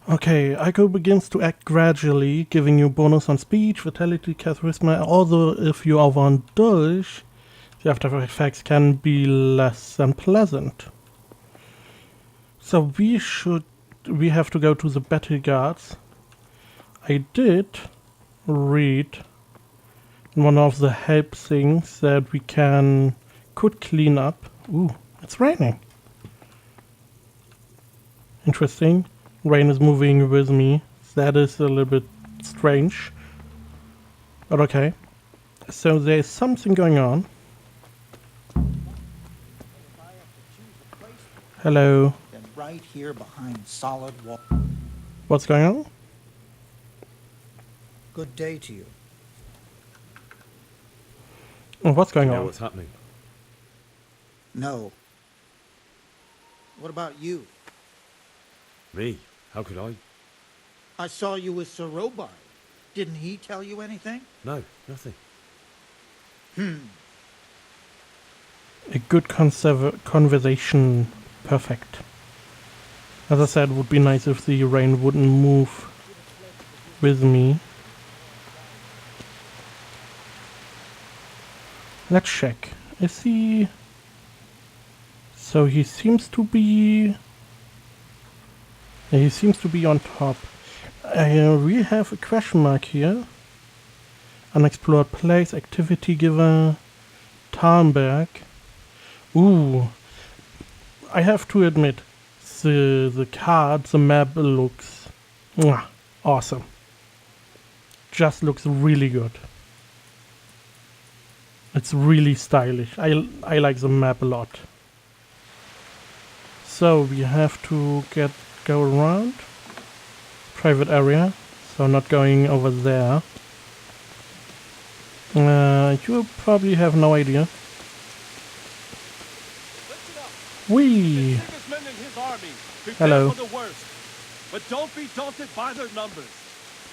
Okay, Ico begins to act gradually, giving you bonus on speech, vitality, charisma. Although if you overindulge, the after effects can be less than pleasant. So we have to go to the battle guards. I did read in one of the help things that we could clean up. Ooh, it's raining. Interesting. Rain is moving with me. That is a little bit strange. But okay. So there's something going on. Hello. Then right here behind solid wall. What's going on? Good day to you. Oh, what's going Do you know on? what's happening? No. What about you? Me? How could I? I saw you with Sir Roby. Didn't he tell you anything? No, nothing. A good conversation. Perfect. As I said, it would be nice if the rain wouldn't move with me. Let's check. Is he... So he seems to be... He seems to be on top. We have a question mark here. Unexplored place, activity giver, Tarnberg. Ooh. I have to admit, the card, the map looks awesome. Just looks really good. It's really stylish. I like the map a lot. So we have to go around. Private area. So not going over there. You probably have no idea. Wee! Sigismund and his army prepare Hello. for the worst, but don't be daunted by their numbers.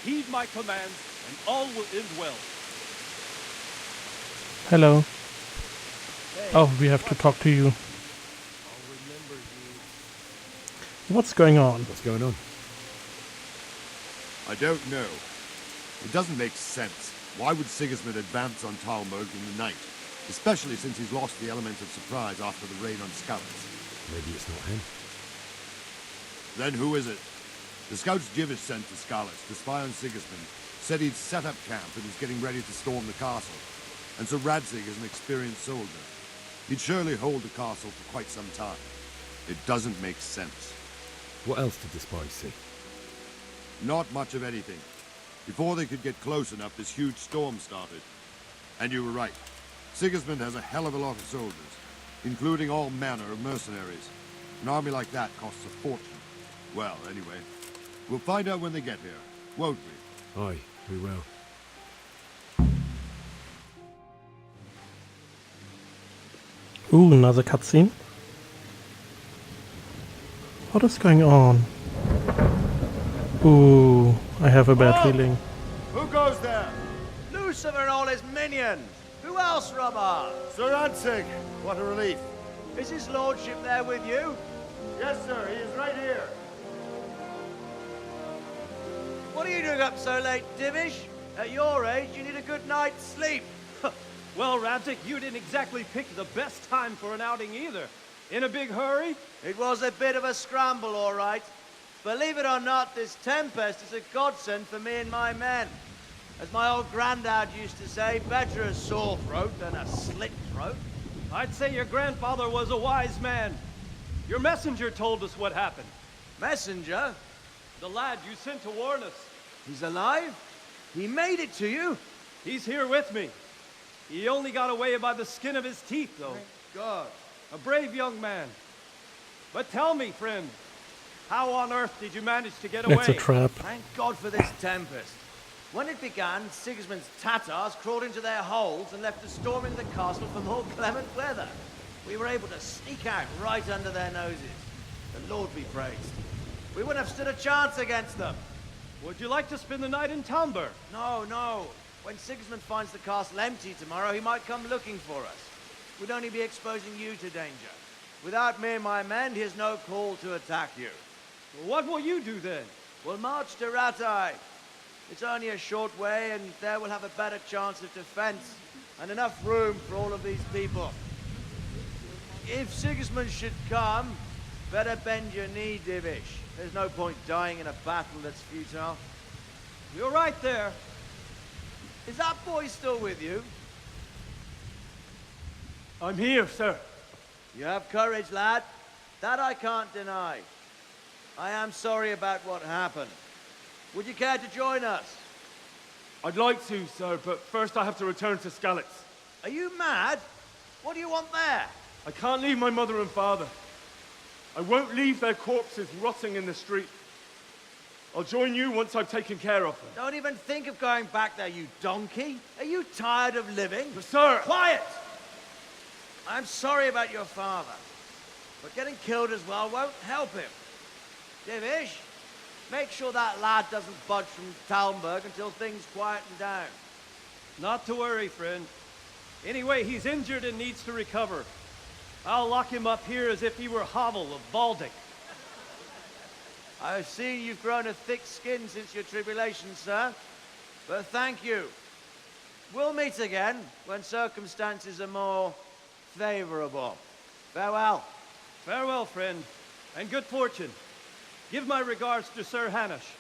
Heed my commands, and all will end well. Hello. Oh, we have to talk to you. What's going on? What's going on? I don't know. It doesn't make sense. Why would Sigismund advance on Talmberg in the night? Especially since he's lost the element of surprise after the raid on scouts. Maybe it's not him. Then who is it? The scouts Jivish sent to Skalis to spy on Sigismund said he'd set up camp and was getting ready to storm the castle. And so Radzig is an experienced soldier. He'd surely hold the castle for quite some time. It doesn't make sense. What else did the spies see? Not much of anything. Before they could get close enough, this huge storm started. And you were right. Sigismund has a hell of a lot of soldiers, including all manner of mercenaries. An army like that costs a fortune. Well, anyway, we'll find out when they get here, won't we? Aye, we will. Ooh, another cutscene. What is going on? Ooh, I have a bad feeling. Who goes there? Lucifer and all his minions! Who else, Robber? Sir Radzig. What a relief. Is his lordship there with you? Yes, sir, he is right here. What are you doing up so late, Divish? At your age, you need a good night's sleep. Well, Radzig, you didn't exactly pick the best time for an outing either. In a big hurry? It was a bit of a scramble, all right. Believe it or not, this tempest is a godsend for me and my men. As my old granddad used to say, better a sore throat than a slit throat. I'd say your grandfather was a wise man. Your messenger told us what happened. Messenger? The lad you sent to warn us. He's alive? He made it to you? He's here with me. He only got away by the skin of his teeth, though. Thank God. A brave young man. But tell me, friend, how on earth did you manage to get away? It's a trap. Thank God for this tempest. When it began, Sigismund's Tatars crawled into their holes and left us storming the castle for more clement weather. We were able to sneak out right under their noses. The Lord be praised. We wouldn't have stood a chance against them. Would you like to spend the night in Talmberg? No, no. When Sigismund finds the castle empty tomorrow, he might come looking for us. We'd only be exposing you to danger. Without me and my men, he has no call to attack you. What will you do then? We'll march to Rattay. It's only a short way, and there we'll have a better chance of defense and enough room for all of these people. If Sigismund should come, better bend your knee, Divish. There's no point dying in a battle that's futile. You're right there. Is that boy still with you? I'm here, sir. You have courage, lad. That I can't deny. I am sorry about what happened. Would you care to join us? I'd like to, sir, but first I have to return to Skalitz. Are you mad? What do you want there? I can't leave my mother and father. I won't leave their corpses rotting in the street. I'll join you once I've taken care of them. Don't even think of going back there, you donkey. Are you tired of living? But sir! Quiet! I'm sorry about your father, but getting killed as well won't help him. Divish, make sure that lad doesn't budge from Talmberg until things quieten down. Not to worry, friend. Anyway, he's injured and needs to recover. I'll lock him up here as if he were Havel of Baldic. I've seen you've grown a thick skin since your tribulation, sir. But thank you. We'll meet again when circumstances are more favorable. Farewell. Farewell, friend, and good fortune. Give my regards to Sir Hanush.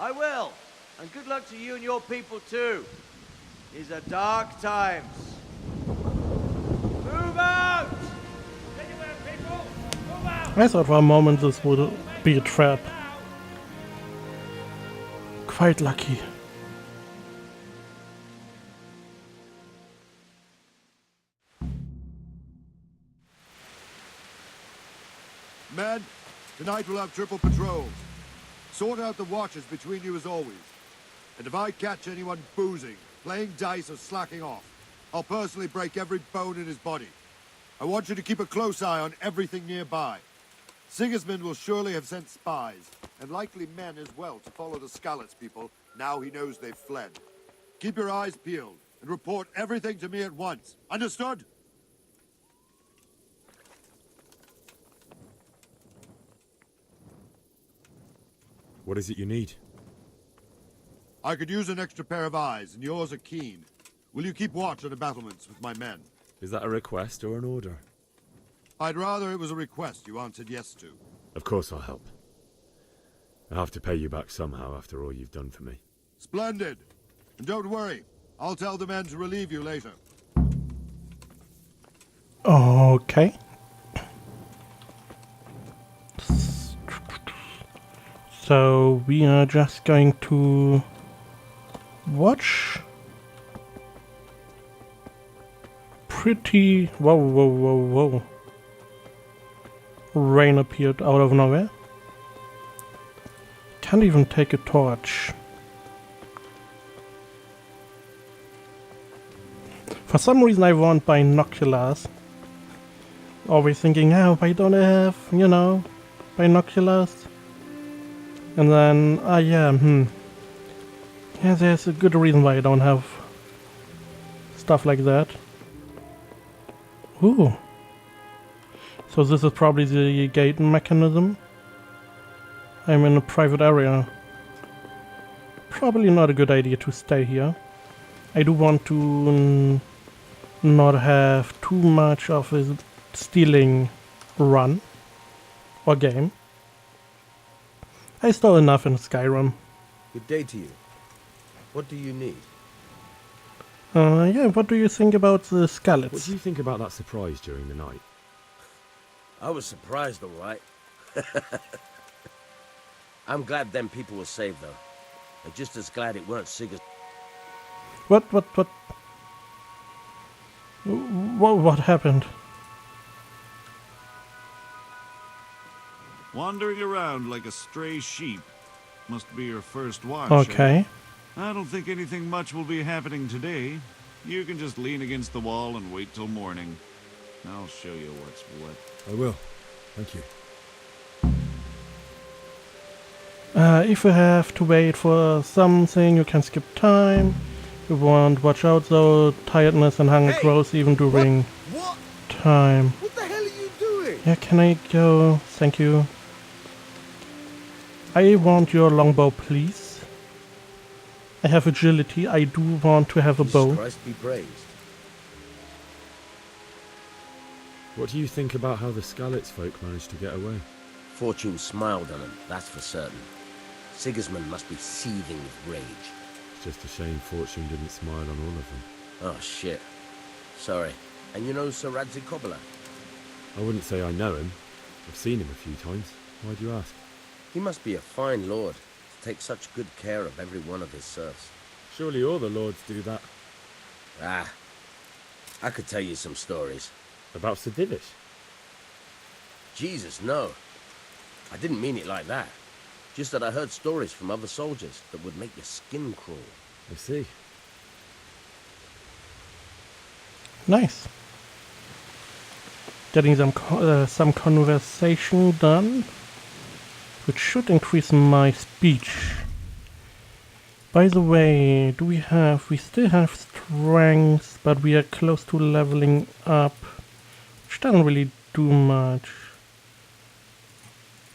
I will. And good luck to you and your people, too. These are dark times. Move out! Anywhere, people! Move out! I thought for a moment this would be a trap. Quite lucky. Men, tonight we'll have triple patrols. Sort out the watches between you as always. And if I catch anyone boozing, playing dice or slacking off, I'll personally break every bone in his body. I want you to keep a close eye on everything nearby. Sigismund will surely have sent spies, and likely men as well, to follow the Skalitz people now he knows they've fled. Keep your eyes peeled, and report everything to me at once. Understood? What is it you need? I could use an extra pair of eyes, and yours are keen. Will you keep watch on the battlements with my men? Is that a request or an order? I'd rather it was a request you answered yes to. Of course I'll help. I have to pay you back somehow after all you've done for me. Splendid. And don't worry, I'll tell the men to relieve you later. Okay. So we are just going to watch. Pretty. Whoa, whoa, whoa, whoa. Rain appeared out of nowhere. Can't even take a torch. For some reason I want binoculars. Always thinking, oh, I don't have, you know, binoculars. And then, yeah, yeah, there's a good reason why I don't have stuff like that. Ooh. So this is probably the gate mechanism. I'm in a private area. Probably not a good idea to stay here. I do want to not have too much of a stealing run or game. I stole enough in Skyrim. Good day to you. What do you need? Yeah, what do you think about the Skalitz? What do you think about that surprise during the night? I was surprised, all right. I'm glad them people were saved, though. I'm just as glad it weren't Sigismund. What happened? Wandering around like a stray sheep. Must be your first watch. Okay. I don't think anything much will be happening today. You can just lean against the wall and wait till morning. I'll show you what's what. I will. Thank you. If you have to wait for something, you can skip time. You won't watch out though. Tiredness and hunger grows even during time. What the hell are you doing? Yeah, can I go? Thank you. I want your longbow, please. I have agility. I do want to have a bow. Jesus Christ be praised. What do you think about how the Skalitz folk managed to get away? Fortune smiled on him, that's for certain. Sigismund must be seething with rage. It's just a shame Fortune didn't smile on all of them. Oh, shit. Sorry. And you know Sir Radzi Kobbler? I wouldn't say I know him. I've seen him a few times. Why do you ask? He must be a fine lord to take such good care of every one of his serfs. Surely all the lords do that. Ah, I could tell you some stories. About Sir Divish? Jesus, no. I didn't mean it like that. Just that I heard stories from other soldiers that would make your skin crawl. I see. Nice. Getting some conversation done, which should increase my speech. By the way, we still have strength, but we are close to leveling up, which doesn't really do much.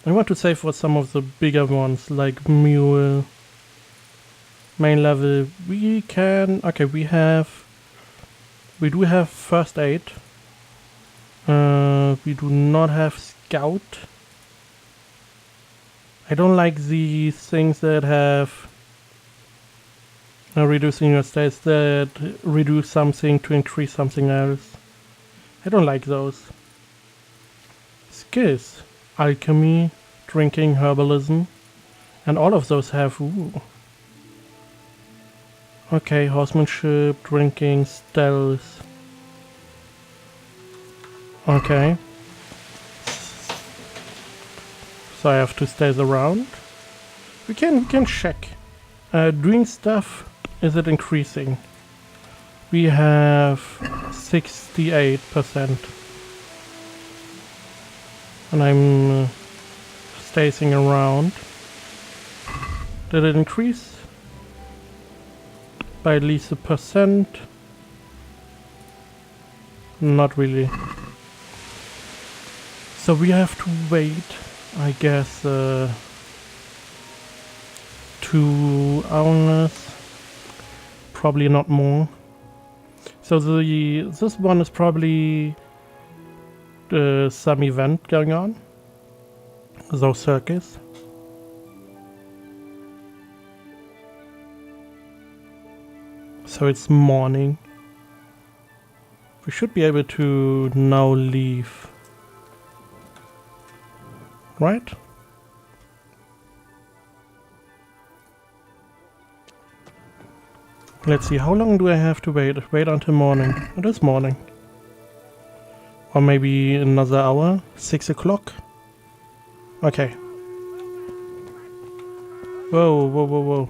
I want to save for some of the bigger ones, like Mule. Main level, we do have first aid. We do not have scout. I don't like these things that have reducing your stats that reduce something to increase something else. I don't like those. Skills. Alchemy, drinking, herbalism. And all of those have... Ooh. Okay, horsemanship, drinking, stealth. Okay. So I have to stay around. We can check. Doing stuff, is it increasing? We have 68%. And I'm staying around. Did it increase? By at least 1%? Not really. So we have to wait, I guess, 2 hours. Probably not more. So this one is probably some event going on. Those circus. So it's morning. We should be able to now leave. Right? Let's see, how long do I have to wait? Wait until morning. It is morning. Or maybe another hour? 6 o'clock? Okay. Whoa, whoa, whoa, whoa.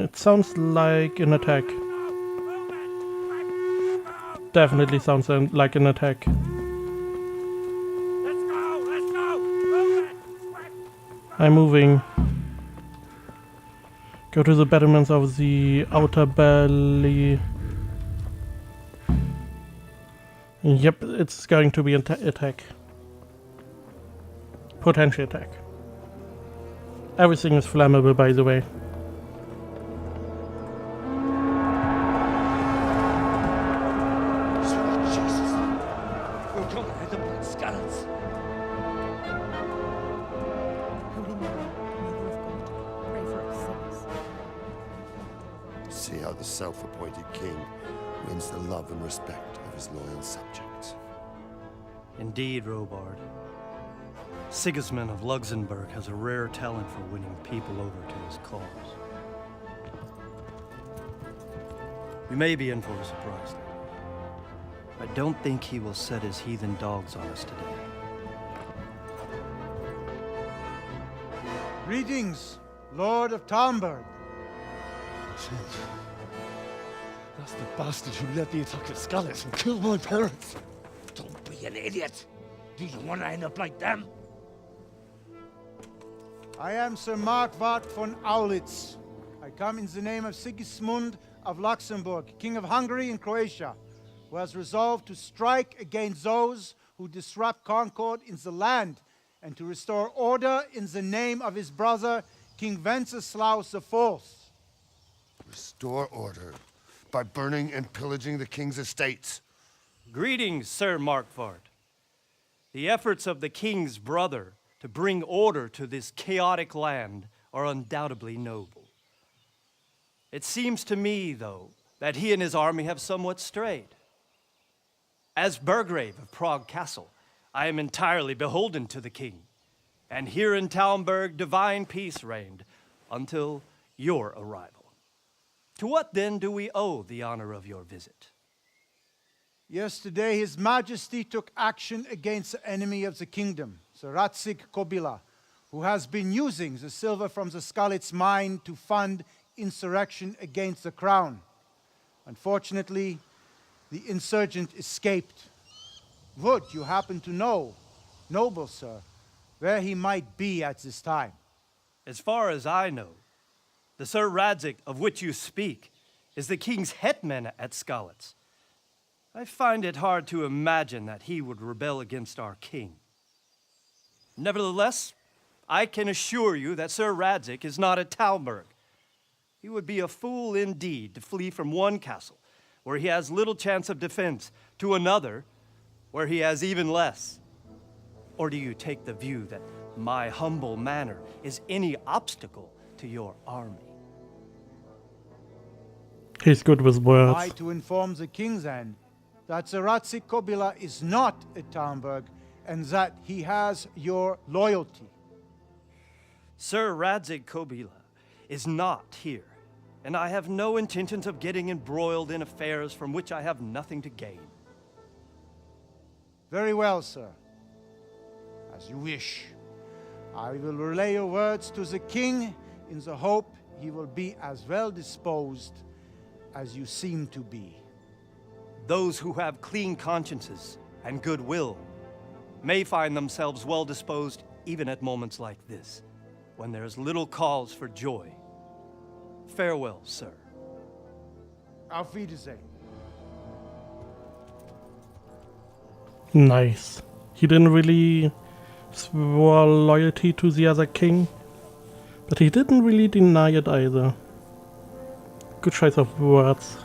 It sounds like an attack. Definitely sounds like an attack. I'm moving. Go to the betterments of the outer belly. Yep, it's going to be an attack. Potential attack. Everything is flammable, by the way. See how the self-appointed king wins the love and respect of his loyal subjects. Indeed, Robard. Sigismund of Luxembourg has a rare talent for winning people over to his cause. We may be in for a surprise. I don't think he will set his heathen dogs on us today. Greetings, Lord of Talmberg. That's the bastard who led the attack at Skalitz and killed my parents. Don't be an idiot. Do you want to end up like them? I am Sir Markwart von Aulitz. I come in the name of Sigismund of Luxembourg, King of Hungary and Croatia, who has resolved to strike against those who disrupt concord in the land and to restore order in the name of his brother, King Wenceslaus IV. Restore order by burning and pillaging the king's estates. Greetings, Sir Markvart. The efforts of the king's brother to bring order to this chaotic land are undoubtedly noble. It seems to me, though, that he and his army have somewhat strayed. As Burgrave of Prague Castle, I am entirely beholden to the king, and here in Talmberg divine peace reigned until your arrival. To what then do we owe the honor of your visit? Yesterday, His Majesty took action against the enemy of the kingdom, Sir Radzig Kobyla, who has been using the silver from the Skalitz mine to fund insurrection against the crown. Unfortunately, the insurgent escaped. Would you happen to know, noble sir, where he might be at this time? As far as I know, the Sir Radzig of which you speak is the king's hetman at Skalitz. I find it hard to imagine that he would rebel against our king. Nevertheless, I can assure you that Sir Radzig is not at Talmberg. He would be a fool indeed to flee from one castle, where he has little chance of defense, to another, where he has even less. Or do you take the view that my humble manner is any obstacle to your army? He's good with words. I to inform the king then that Sir Radzig Kobyla is not at Talmberg and that he has your loyalty. Sir Radzig Kobyla is not here, and I have no intentions of getting embroiled in affairs from which I have nothing to gain. Very well, sir. As you wish. I will relay your words to the king in the hope he will be as well disposed as you seem to be. Those who have clean consciences and goodwill may find themselves well disposed even at moments like this, when there is little cause for joy. Farewell, sir. Auf Wiedersehen. Nice. He didn't really swear loyalty to the other king, but he didn't really deny it either. Good choice of words.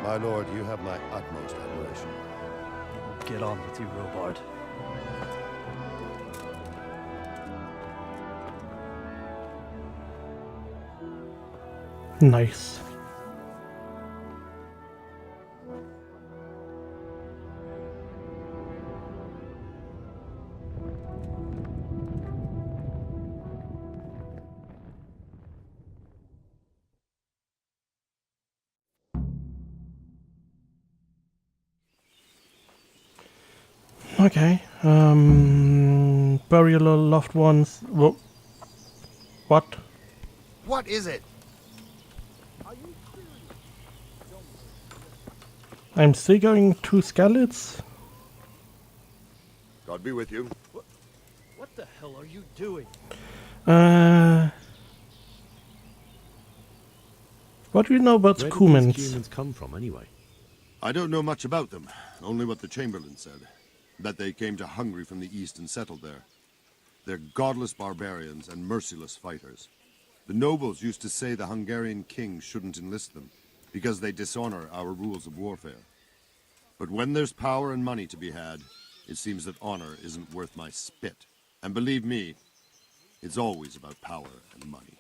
My lord, you have my utmost admiration. Get on with you, Robard. Nice. Okay. Bury your loved ones. What? What is it? I'm still going to Skalitz. God be with you. What the hell are you doing? What do you know about the Where did these Cumans? humans come from, anyway? I don't know much about them, only what the Chamberlain said. That they came to Hungary from the east and settled there. They're godless barbarians and merciless fighters. The nobles used to say the Hungarian king shouldn't enlist them, because they dishonor our rules of warfare. But when there's power and money to be had, it seems that honor isn't worth my spit. And believe me, it's always about power and money.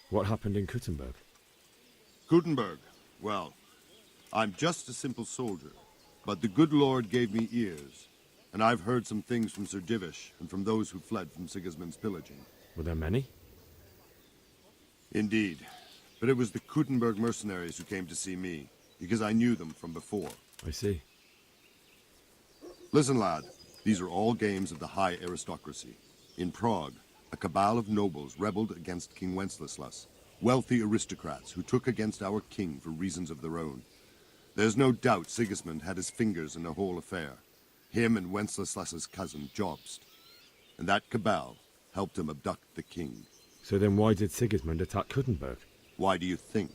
What happened in Kuttenberg? Gutenberg, well, I'm just a simple soldier, but the good Lord gave me ears, and I've heard some things from Sir Divish and from those who fled from Sigismund's pillaging. Were there many? Indeed, but it was the Kuttenberg mercenaries who came to see me, because I knew them from before. I see. Listen, lad, these are all games of the high aristocracy. In Prague, a cabal of nobles rebelled against King Wenceslas, wealthy aristocrats who took against our king for reasons of their own. There's no doubt Sigismund had his fingers in the whole affair. Him and Wenceslas's cousin, Jobst. And that cabal helped him abduct the king. So then why did Sigismund attack Kuttenberg? Why do you think?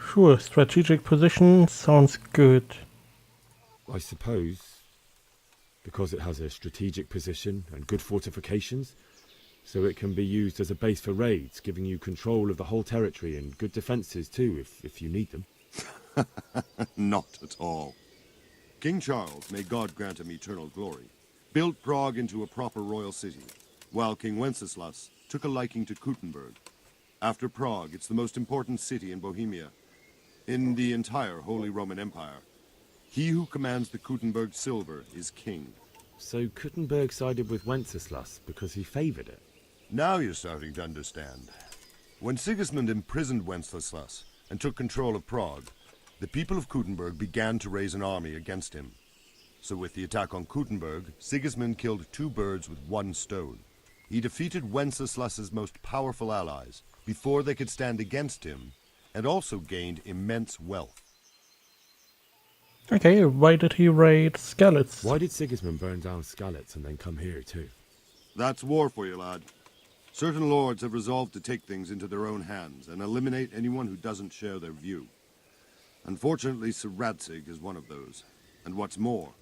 Sure, strategic position sounds good. I suppose because it has a strategic position and good fortifications, so it can be used as a base for raids, giving you control of the whole territory and good defences too, if you need them. Not at all. King Charles, may God grant him eternal glory, built Prague into a proper royal city, while King Wenceslas took a liking to Kuttenberg. After Prague, it's the most important city in Bohemia, in the entire Holy Roman Empire. He who commands the Kuttenberg silver is king. So Kuttenberg sided with Wenceslas because he favoured it? Now you're starting to understand. When Sigismund imprisoned Wenceslas and took control of Prague, the people of Kuttenberg began to raise an army against him. So with the attack on Kuttenberg, Sigismund killed 2 birds with 1 stone. He defeated Wenceslas's most powerful allies before they could stand against him, and also gained immense wealth. Okay, why did he raid Skalitz? Why did Sigismund burn down Skalitz and then come here too? That's war for you, lad. Certain lords have resolved to take things into their own hands and eliminate anyone who doesn't share their view. Unfortunately, Sir Radzig is one of those. And what's more,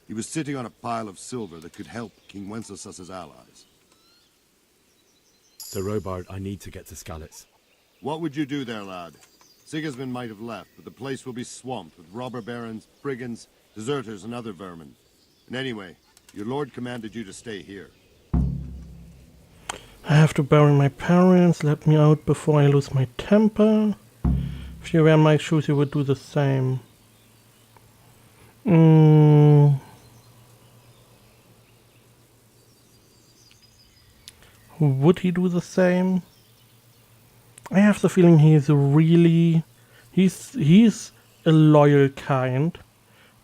he was sitting on a pile of silver that could help King Wenceslas's allies. Sir Robard, I need to get to Skalitz. What would you do there, lad? Sigismund might have left, but the place will be swamped with robber barons, brigands, deserters, and other vermin. And anyway, your lord commanded you to stay here. I have to bury my parents. Let me out before I lose my temper. If you wear my shoes, you would do the same. Would he do the same? I have the feeling he's a loyal kind.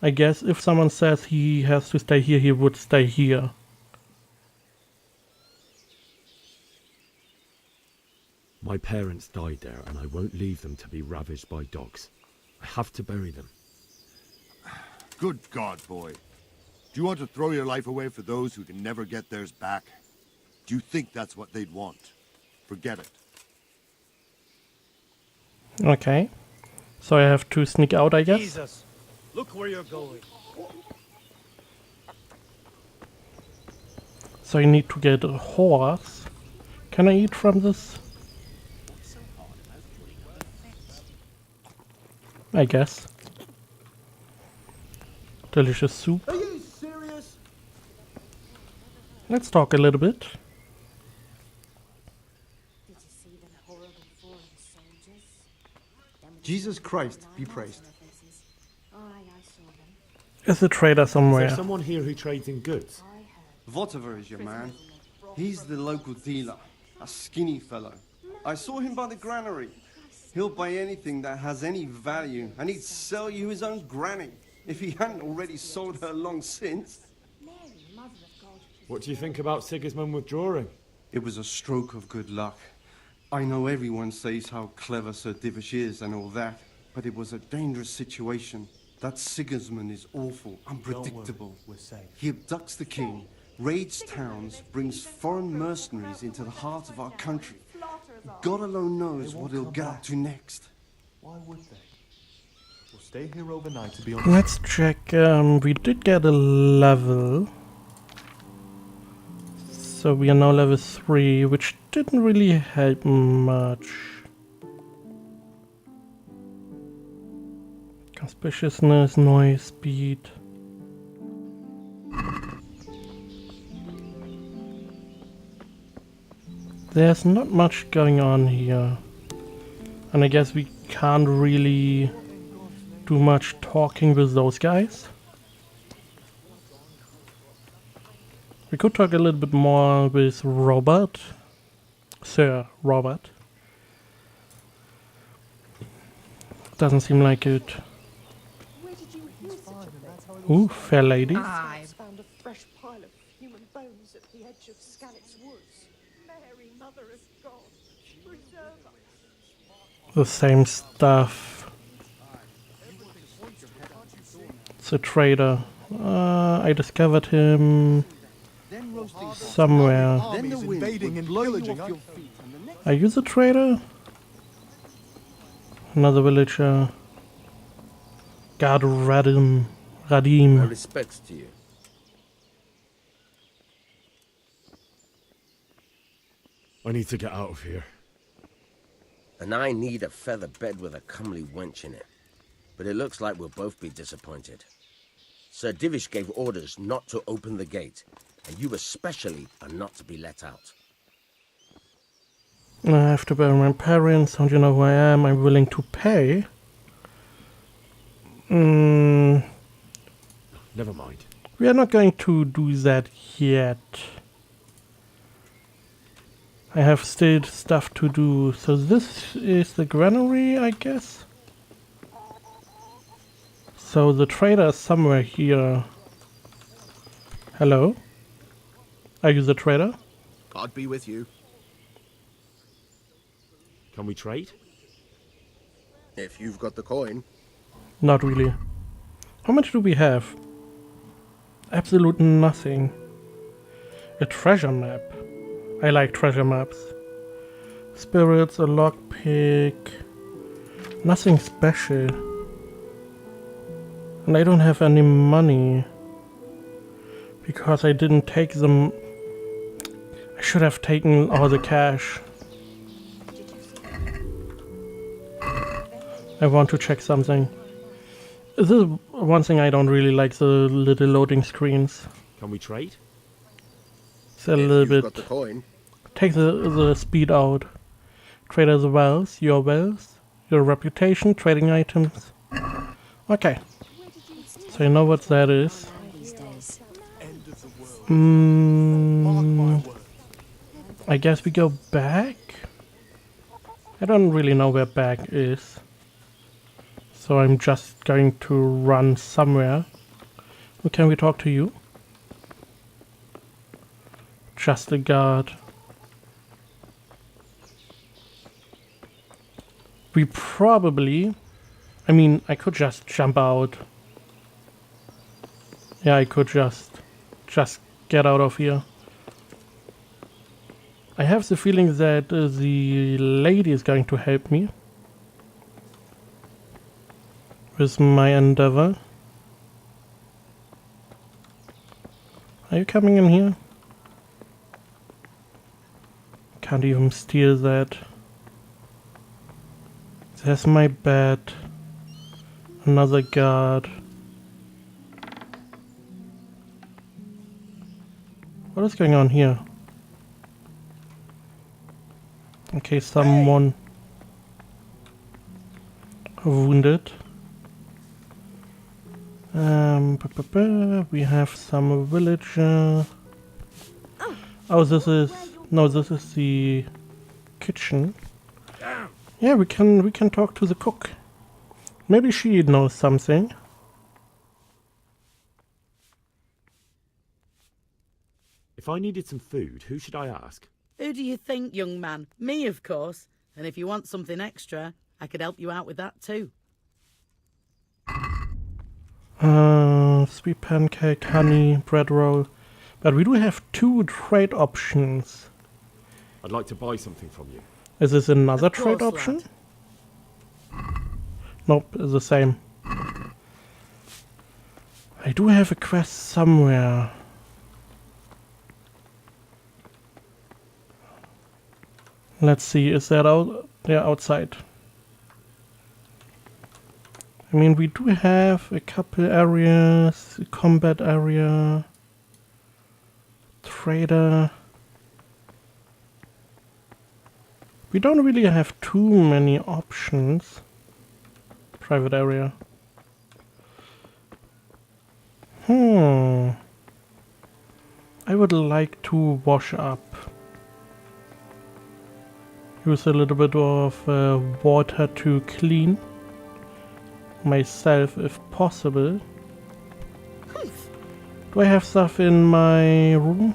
I guess if someone says he has to stay here, he would stay here. My parents died there, and I won't leave them to be ravaged by dogs. I have to bury them. Good God, boy. Do you want to throw your life away for those who can never get theirs back? Do you think that's what they'd want? Forget it. Okay. So I have to sneak out, I guess? Jesus, look where you're going. So I need to get a horse. Can I eat from this? I guess. Delicious soup. Are you serious? Let's talk a little bit. Did you see them horrible foreign soldiers? Jesus Christ be praised. Aye, I saw them. Is a trader somewhere? Is there someone here who trades in goods? Votiver is your man. He's the local dealer, a skinny fellow. I saw him by the granary. He'll buy anything that has any value, and he'd sell you his own granny, if he hadn't already sold her long since. What do you think about Sigismund withdrawing? It was a stroke of good luck. I know everyone says how clever Sir Divish is and all that, but it was a dangerous situation. That Sigismund is awful, unpredictable. We're safe. He abducts the king, raids towns, brings foreign mercenaries into the heart of our country. God alone knows what he'll get up to next. Why would they? We'll stay here overnight to be on. Let's check. We did get a level. So we are now level 3, which didn't really help much. Conspicuousness, noise, speed. There's not much going on here. And I guess we can't really do much talking with those guys. We could talk a little bit more with Robert. Sir Robert. Doesn't seem like it. Ooh, fair lady. Found a fresh pile of human bones at the edge of Scalit's woods. Mary, Mother of God, preserve us. The same stuff. It's a trader. I discovered him somewhere. Then the wind invading and pillaging off your feet. Are you the trader? Another villager. God Radim. My Radim. respects to you. I need to get out of here. And I need a feather bed with a comely wench in it. But it looks like we'll both be disappointed. Sir Divish gave orders not to open the gate, and you especially are not to be let out. I have to bury my parents. Don't you know who I am? I'm willing to pay. Never mind. We are not going to do that yet. I have still stuff to do. So this is the granary, I guess. So the trader is somewhere here. Hello? Are you the trader? I'd be with you. Can we trade? If you've got the coin. Not really. How much do we have? Absolute nothing. A treasure map. I like treasure maps. Spirits, a lockpick. Nothing special. And I don't have any money. Because I didn't take them. I should have taken all the cash. I want to check something. This is one thing I don't really like, the little loading screens. Can we trade? It's a little bit. Got the coin. Take the speed out. Trader's wealth, your reputation, trading items. Okay. So you know what that is. I guess we go back? I don't really know where back is. So I'm just going to run somewhere. Well, can we talk to you? Just a guard. We probably... I mean, I could just jump out. Yeah, I could just get out of here. I have the feeling that the lady is going to help me with my endeavor. Are you coming in here? Can't even steal that. There's my bed. Another guard. What is going on here? Okay, someone wounded. We have some villager. Oh, this is the kitchen. Yeah, we can talk to the cook. Maybe she knows something. If I needed some food, who should I ask? Who do you think, young man? Me, of course. And if you want something extra, I could help you out with that too. Sweet pancake, honey, bread roll. But we do have 2 trade options. I'd like to buy something from you. Is this another trade option? Nope, it's the same. I do have a quest somewhere. Let's see, is that out? Yeah, outside. I mean, we do have a couple areas, a combat area, trader. We don't really have too many options. Private area. I would like to wash up. Use a little bit of water to clean myself if possible. Do I have stuff in my room?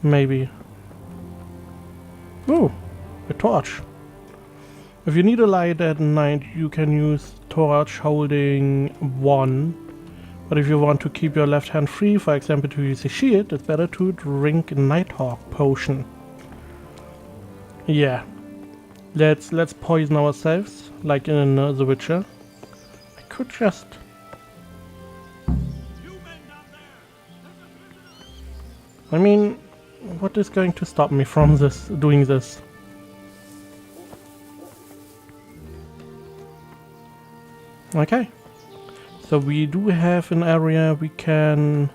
Maybe. Oh, a torch. If you need a light at night, you can use torch holding 1. But if you want to keep your left hand free, for example to use a shield, it's better to drink a Nighthawk potion. Yeah. Let's poison ourselves, like in The Witcher. I could just... I mean, what is going to stop me from doing this? Okay. So we do have an area we can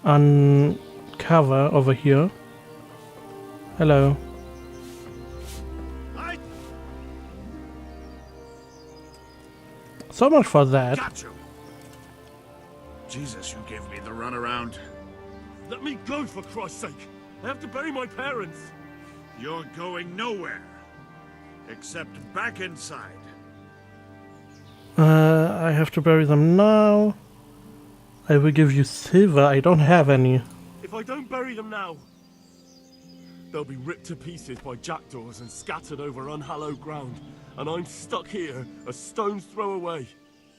uncover over here. Hello. So much for that. Got you. Jesus, you gave me the runaround. Let me go, for Christ's sake! I have to bury my parents! You're going nowhere. Except back inside. I have to bury them now. I will give you silver. I don't have any. If I don't bury them now, they'll be ripped to pieces by jackdaws and scattered over unhallowed ground. And I'm stuck here, a stone's throw away.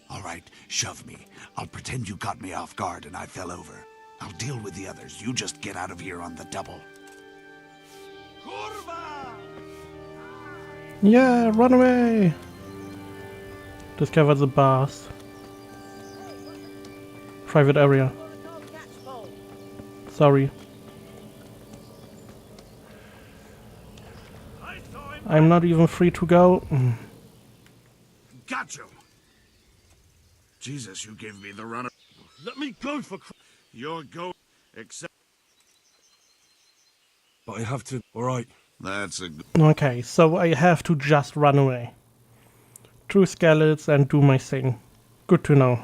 All right, shove me. I'll pretend you caught me off guard and I fell over. I'll deal with the others. You just get out of here on the double. Yeah, run away! Discover the bars. Private area. Sorry. I'm not even free to go. Got you. Jesus, you gave me the runner. Let me go, for You're going. Except. But I have to. Alright. That's a. Okay, so I have to just run away. Through skeletons and do my thing. Good to know.